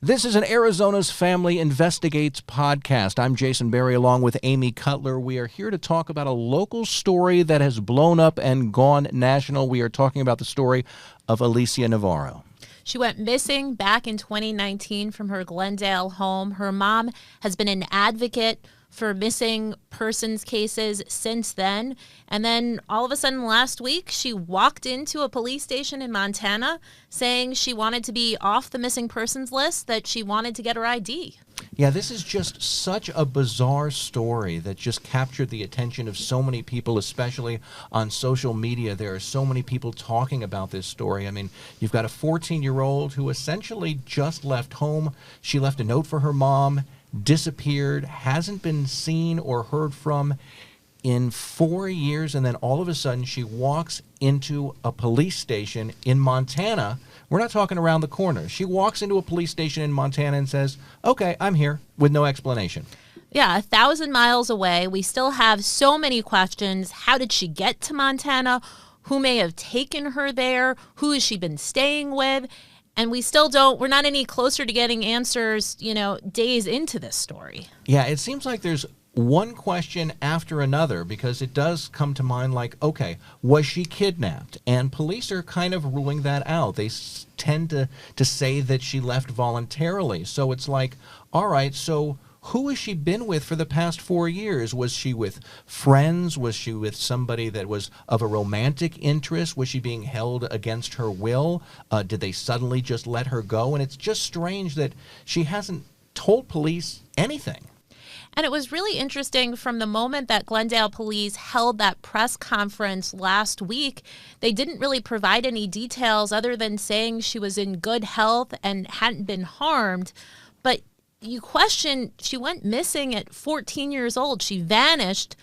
This is an Arizona's Family Investigates podcast. I'm Jason Barry along with Amy Cutler. We are here to talk about a local story that has blown up and gone national. We are talking about the story of Alicia Navarro. She went missing back in 2019 from her Glendale home. Her mom has been an advocate for missing persons cases since then. And then all of a sudden last week, she walked into a police station in Montana saying she wanted to be off the missing persons list, that she wanted to get her ID. Yeah, this is just such a bizarre story that just captured the attention of so many people, especially on social media. There are so many people talking about this story. I mean, you've got a 14-year-old who essentially just left home. She left a note for her mom, disappeared, hasn't been seen or heard from in 4 years, and then all of a sudden she walks into a police station in Montana. We're not talking around the corner. She walks into a police station in Montana and says, okay, I'm here, with no explanation. Yeah, 1,000 miles away. We still have so many questions. How did she get to Montana? Who may have taken her there? Who has she been staying with? And we're not any closer to getting answers, days into this story. Yeah, it seems like there's one question after another, because it does come to mind like, okay, was she kidnapped? And police are kind of ruling that out. They tend to say that she left voluntarily. So it's like, all right, so who has she been with for the past 4 years? Was she with friends? Was she with somebody that was of a romantic interest? Was she being held against her will? Did they suddenly just let her go? And it's just strange that she hasn't told police anything. And it was really interesting from the moment that Glendale police held that press conference last week. They didn't really provide any details other than saying she was in good health and hadn't been harmed. But you question, she went missing at 14 years old. She vanished.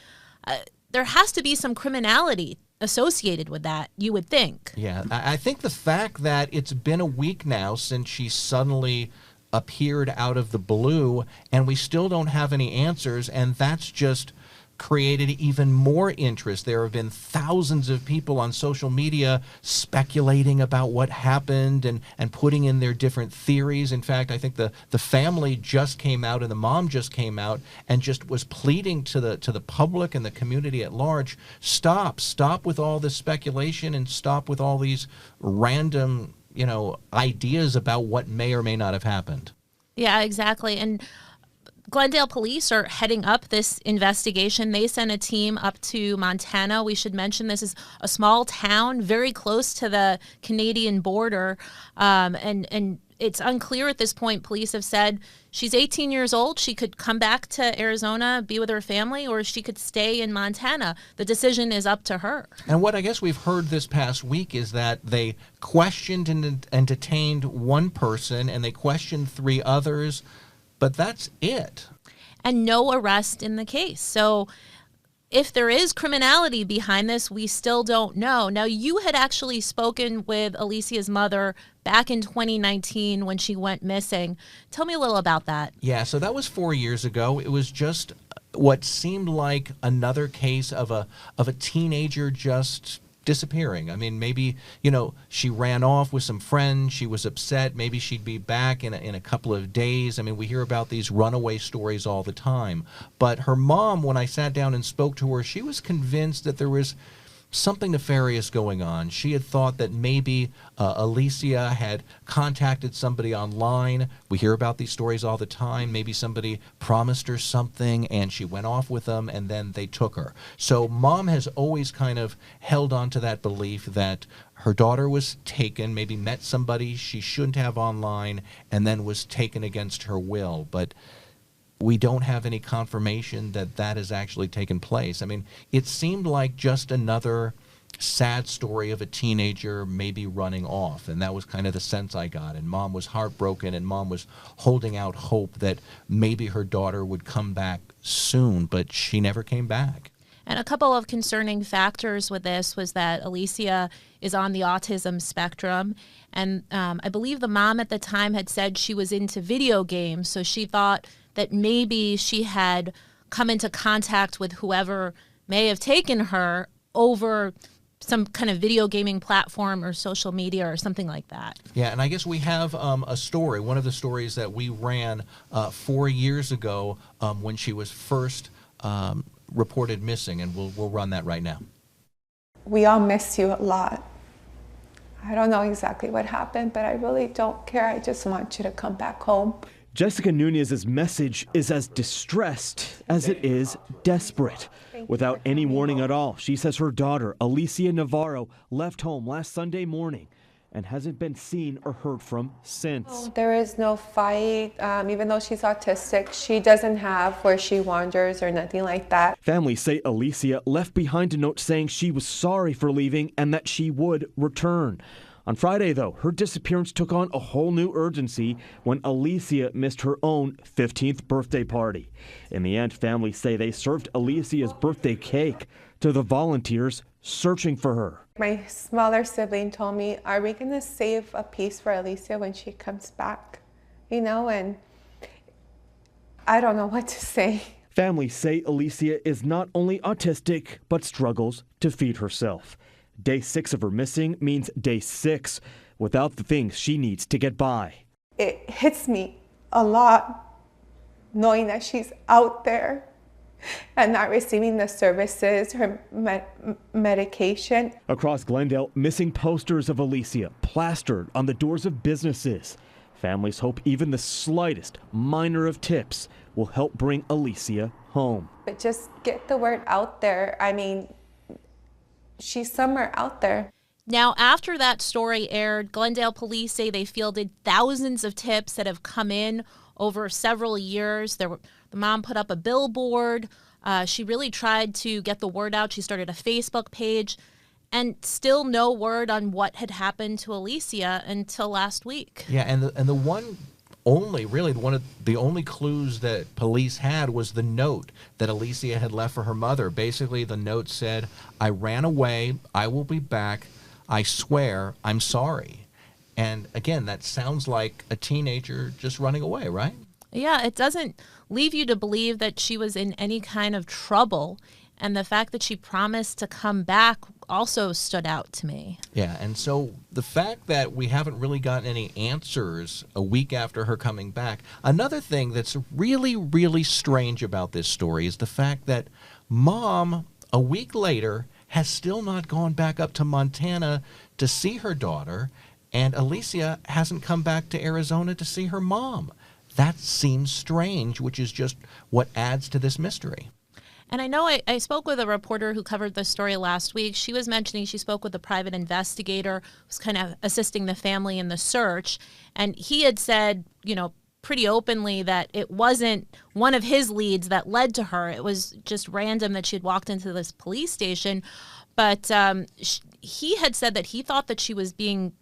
There has to be some criminality associated with that, you would think. Yeah, I think the fact that it's been a week now since she suddenly appeared out of the blue, and we still don't have any answers, and that's just created even more interest. There have been thousands of people on social media speculating about what happened and putting in their different theories. In fact, I think the family just came out and the mom just came out and just was pleading to the public and the community at large, stop with all this speculation and stop with all these random ideas about what may or may not have happened. Yeah, exactly. And Glendale police are heading up this investigation. They sent a team up to Montana. We should mention this is a small town very close to the Canadian border. And it's unclear at this point. Police have said she's 18 years old. She could come back to Arizona, be with her family, or she could stay in Montana. The decision is up to her. And what I guess we've heard this past week is that they questioned and detained one person and they questioned 3 others, but that's it. And no arrest in the case. So if there is criminality behind this, we still don't know. Now, you had actually spoken with Alicia's mother back in 2019 when she went missing. Tell me a little about that. Yeah, so that was 4 years ago. It was just what seemed like another case of a teenager just disappearing. I mean, maybe, she ran off with some friends. She was upset. Maybe she'd be back in a couple of days. I mean, we hear about these runaway stories all the time. But her mom, when I sat down and spoke to her, she was convinced that there was something nefarious going on. She had thought that maybe Alicia had contacted somebody online. We hear about these stories all the time. Maybe somebody promised her something and she went off with them and then they took her. So mom has always kind of held on to that belief that her daughter was taken, maybe met somebody she shouldn't have online, and then was taken against her will. But we don't have any confirmation that that has actually taken place. I mean, it seemed like just another sad story of a teenager maybe running off, and that was kind of the sense I got. And mom was heartbroken, and mom was holding out hope that maybe her daughter would come back soon, but she never came back. And a couple of concerning factors with this was that Alicia is on the autism spectrum. And I believe the mom at the time had said she was into video games. So she thought that maybe she had come into contact with whoever may have taken her over some kind of video gaming platform or social media or something like that. Yeah, and I guess we have a story, one of the stories that we ran 4 years ago when she was first reported missing, and we'll run that right now. We all miss you a lot. I don't know exactly what happened, but I really don't care. I just want you to come back home. Jessica Nunez's message is as distressed as it is desperate. Without any warning at all, she says her daughter, Alicia Navarro, left home last Sunday morning and hasn't been seen or heard from since. There is no fight. Even though she's autistic, she doesn't have where she wanders or nothing like that. Families say Alicia left behind a note saying she was sorry for leaving and that she would return. On Friday, though, her disappearance took on a whole new urgency when Alicia missed her own 15th birthday party. In the end, families say they served Alicia's birthday cake to the volunteers searching for her. My smaller sibling told me, are we going to save a piece for Alicia when she comes back? You know, and I don't know what to say. Families say Alicia is not only autistic, but struggles to feed herself. Day 6 of her missing means day 6 without the things she needs to get by. It hits me a lot knowing that she's out there and not receiving the services, her medication. Across Glendale, missing posters of Alicia plastered on the doors of businesses. Families hope even the slightest minor of tips will help bring Alicia home. But just get the word out there. I mean, she's somewhere out there. Now, after that story aired, Glendale police say they fielded thousands of tips that have come in over several years. The mom put up a billboard. She really tried to get the word out. She started a Facebook page, and still no word on what had happened to Alicia until last week. Yeah, and the one of the only clues that police had was the note that Alicia had left for her mother. Basically, the note said, "I ran away. I will be back. I swear, I'm sorry." And again, that sounds like a teenager just running away, right? Yeah, it doesn't leave you to believe that she was in any kind of trouble. And the fact that she promised to come back also stood out to me. Yeah, and so the fact that we haven't really gotten any answers a week after her coming back. Another thing that's really, really strange about this story is the fact that Mom, a week later, has still not gone back up to Montana to see her daughter, and Alicia hasn't come back to Arizona to see her mom. That seems strange, which is just what adds to this mystery. And I know I spoke with a reporter who covered this story last week. She was mentioning she spoke with a private investigator who was kind of assisting the family in the search. And he had said, pretty openly that it wasn't one of his leads that led to her. It was just random that she had walked into this police station. But he had said that he thought that she was being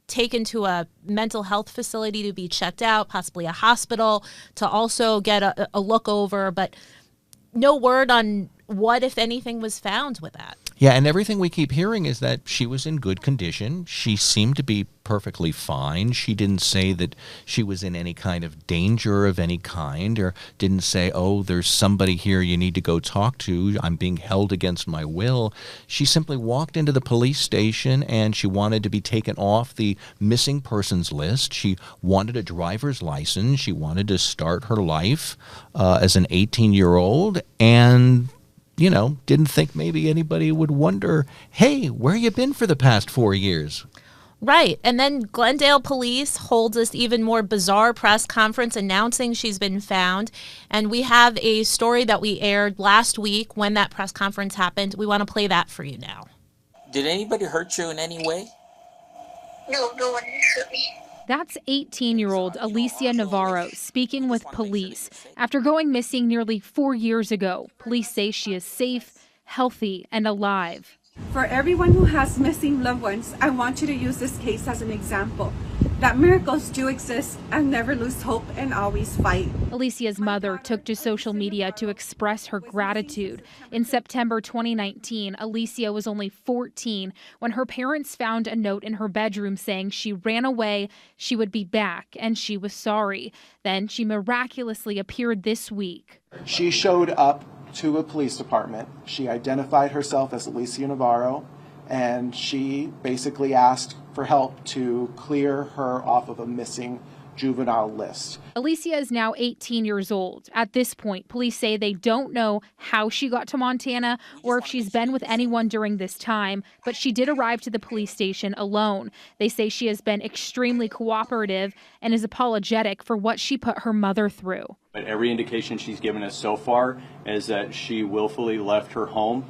taken to a mental health facility to be checked out, possibly a hospital, to also get a look over. But no word on what, if anything, was found with that. Yeah, and everything we keep hearing is that she was in good condition. She seemed to be perfectly fine. She didn't say that she was in any kind of danger of any kind, or didn't say, oh, there's somebody here you need to go talk to. I'm being held against my will. She simply walked into the police station and she wanted to be taken off the missing persons list. She wanted a driver's license. She wanted to start her life as an 18-year-old, and didn't think maybe anybody would wonder, hey, where you been for the past 4 years? Right. And then Glendale police holds this even more bizarre press conference announcing she's been found. And we have a story that we aired last week when that press conference happened. We want to play that for you now. Did anybody hurt you in any way? No, no one hurt me. That's 18-year-old Alicia Navarro speaking with police after going missing nearly 4 years ago. Police say she is safe, healthy, and alive. For everyone who has missing loved ones, I want you to use this case as an example that miracles do exist and never lose hope and always fight. Alicia's mother took to social media to express her gratitude. In September 2019, Alicia was only 14 when her parents found a note in her bedroom saying she ran away, she would be back, and she was sorry. Then she miraculously appeared this week. She showed up to a police department. She identified herself as Alicia Navarro, and she basically asked for help to clear her off of a missing juvenile list. Alicia is now 18 years old. At this point, police say they don't know how she got to Montana or if she's been with anyone during this time, but she did arrive to the police station alone. They say she has been extremely cooperative and is apologetic for what she put her mother through. But every indication she's given us so far is that she willfully left her home,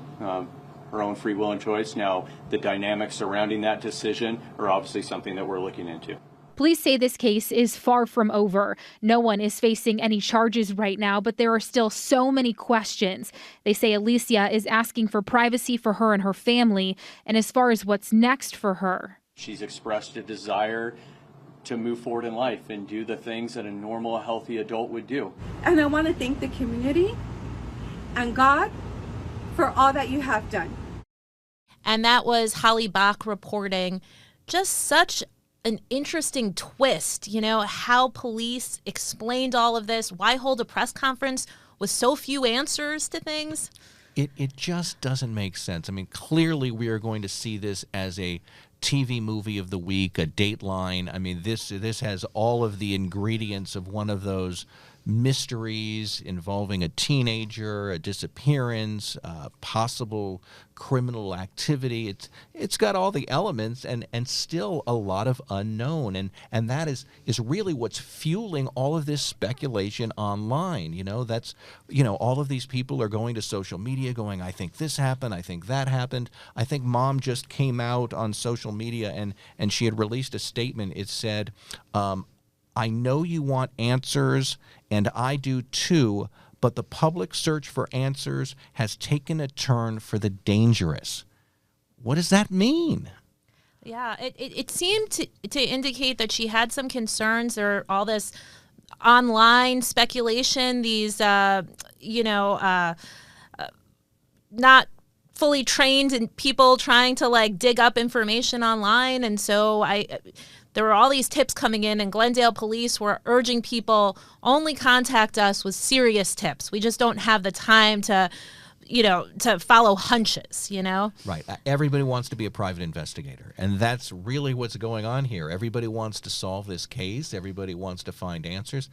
her own free will and choice. Now, the dynamics surrounding that decision are obviously something that we're looking into. Police say this case is far from over. No one is facing any charges right now, but there are still so many questions. They say Alicia is asking for privacy for her and her family, and as far as what's next for her. She's expressed a desire to move forward in life and do the things that a normal, healthy adult would do. And I want to thank the community and God for all that you have done. And that was Holly Bach reporting. Just such an interesting twist, how police explained all of this. Why hold a press conference with so few answers to things? It just doesn't make sense. I mean, clearly we are going to see this as a TV movie of the week, a Dateline. I mean, this has all of the ingredients of one of those mysteries involving a teenager, a disappearance, possible criminal activity. It's got all the elements and still a lot of unknown. And that is really what's fueling all of this speculation online. That's all of these people are going to social media going, I think this happened, I think that happened. I think mom just came out on social media and she had released a statement. It said, I know you want answers, and I do too, but the public search for answers has taken a turn for the dangerous. What does that mean? Yeah, it seemed to indicate that she had some concerns. There are all this online speculation, these, not fully trained and people trying to dig up information online. And so there were all these tips coming in, and Glendale police were urging people only contact us with serious tips. We just don't have the time to follow hunches, Right. Everybody wants to be a private investigator, and that's really what's going on here. Everybody wants to solve this case. Everybody wants to find answers.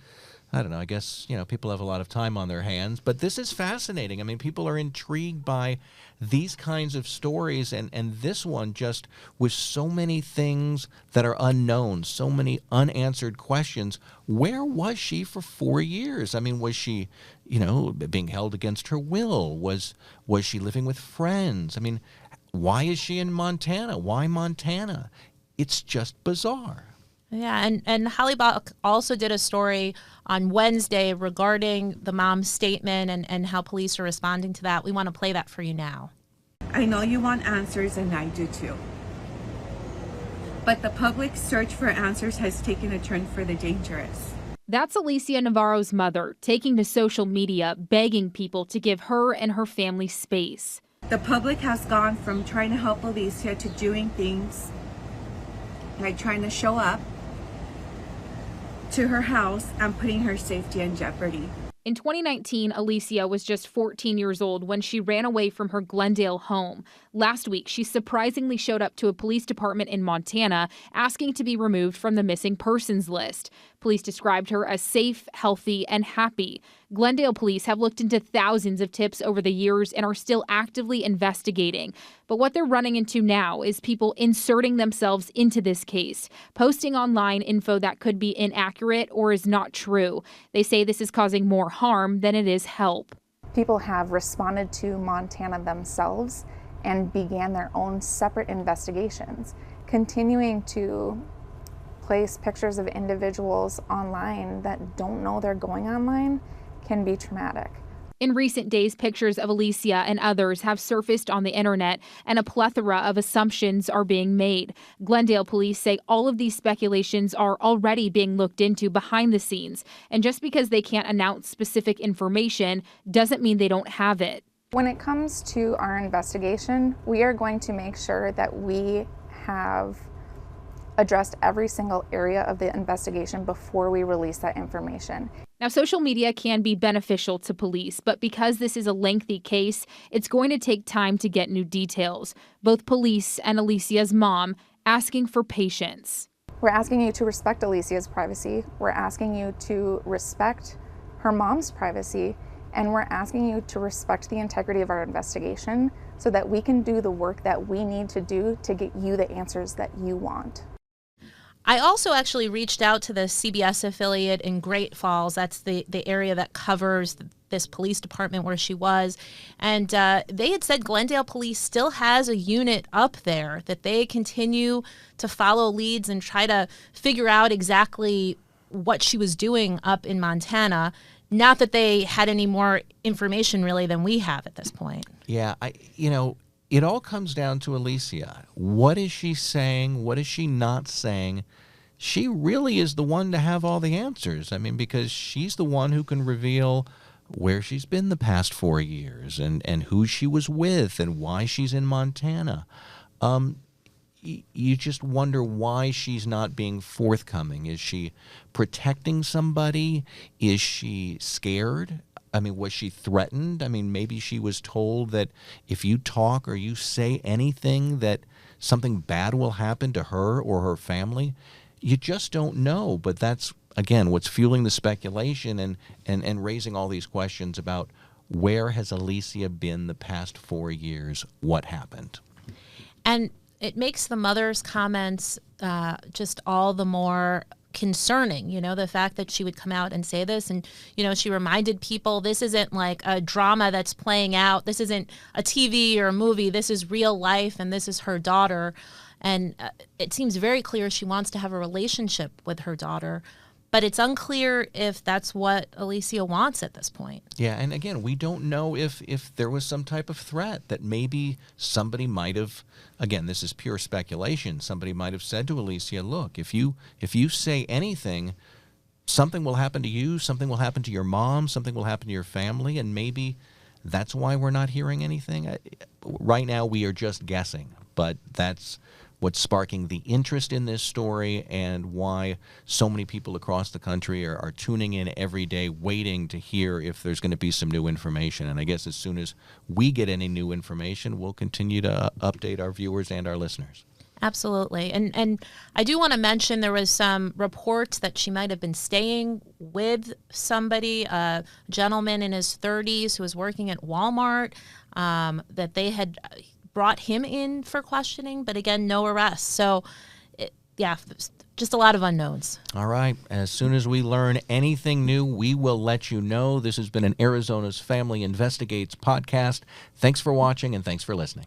I don't know. I guess, people have a lot of time on their hands, but this is fascinating. I mean, people are intrigued by these kinds of stories, and this one just with so many things that are unknown, so many unanswered questions. Where was she for 4 years? I mean, was she, being held against her will? Was she living with friends? I mean, why is she in Montana? Why Montana? It's just bizarre. Yeah, and Holly Bach also did a story on Wednesday regarding the mom's statement and how police are responding to that. We want to play that for you now. I know you want answers, and I do too. But the public search for answers has taken a turn for the dangerous. That's Alicia Navarro's mother, taking to social media, begging people to give her and her family space. The public has gone from trying to help Alicia to doing things like trying to show up to her house and putting her safety in jeopardy. In 2019, Alicia was just 14 years old when she ran away from her Glendale home. Last week, she surprisingly showed up to a police department in Montana asking to be removed from the missing persons list. Police described her as safe, healthy, and happy. Glendale police have looked into thousands of tips over the years and are still actively investigating. But what they're running into now is people inserting themselves into this case, posting online info that could be inaccurate or is not true. They say this is causing more harm than it is help. People have responded to Montana themselves and began their own separate investigations, continuing to place pictures of individuals online that don't know they're going online can be traumatic. In recent days, pictures of Alicia and others have surfaced on the internet, and a plethora of assumptions are being made. Glendale police say all of these speculations are already being looked into behind the scenes, and just because they can't announce specific information doesn't mean they don't have it. When it comes to our investigation, we are going to make sure that we have addressed every single area of the investigation before we release that information. Now, social media can be beneficial to police, but because this is a lengthy case, it's going to take time to get new details. Both police and Alicia's mom asking for patience. We're asking you to respect Alicia's privacy. We're asking you to respect her mom's privacy. And we're asking you to respect the integrity of our investigation so that we can do the work that we need to do to get you the answers that you want. I also actually reached out to the CBS affiliate in Great Falls. That's the area that covers this police department where she was. And they had said Glendale Police still has a unit up there, that they continue to follow leads and try to figure out exactly what she was doing up in Montana. Not that they had any more information really than we have at this point. Yeah, it all comes down to Alicia. What is she saying? What is she not saying? She really is the one to have all the answers. I mean, because she's the one who can reveal where she's been the past 4 years and who she was with and why she's in Montana. You just wonder why she's not being forthcoming. Is she protecting somebody? Is she scared? I mean, was she threatened? I mean, maybe she was told that if you talk or you say anything that something bad will happen to her or her family. You just don't know. But that's, again, what's fueling the speculation and raising all these questions about where has Alicia been the past 4 years? What happened? And it makes the mother's comments just all the more concerning, the fact that she would come out and say this. And, she reminded people this isn't like a drama that's playing out. This isn't a TV or a movie. This is real life, and this is her daughter. And it seems very clear she wants to have a relationship with her daughter. But it's unclear if that's what Alicia wants at this point. Yeah, and again, we don't know if there was some type of threat that maybe somebody might have, again, this is pure speculation, somebody might have said to Alicia, look, if you say anything, something will happen to you, something will happen to your mom, something will happen to your family, and maybe that's why we're not hearing anything. Right now, we are just guessing, but that's what's sparking the interest in this story and why so many people across the country are tuning in every day waiting to hear if there's going to be some new information. And I guess as soon as we get any new information, we'll continue to update our viewers and our listeners. Absolutely. And I do want to mention there was some reports that she might have been staying with somebody, a gentleman in his 30s who was working at Walmart, that they had brought him in for questioning, but again, no arrests. So, just a lot of unknowns. All right. As soon as we learn anything new, we will let you know. This has been an Arizona's Family Investigates podcast. Thanks for watching and thanks for listening.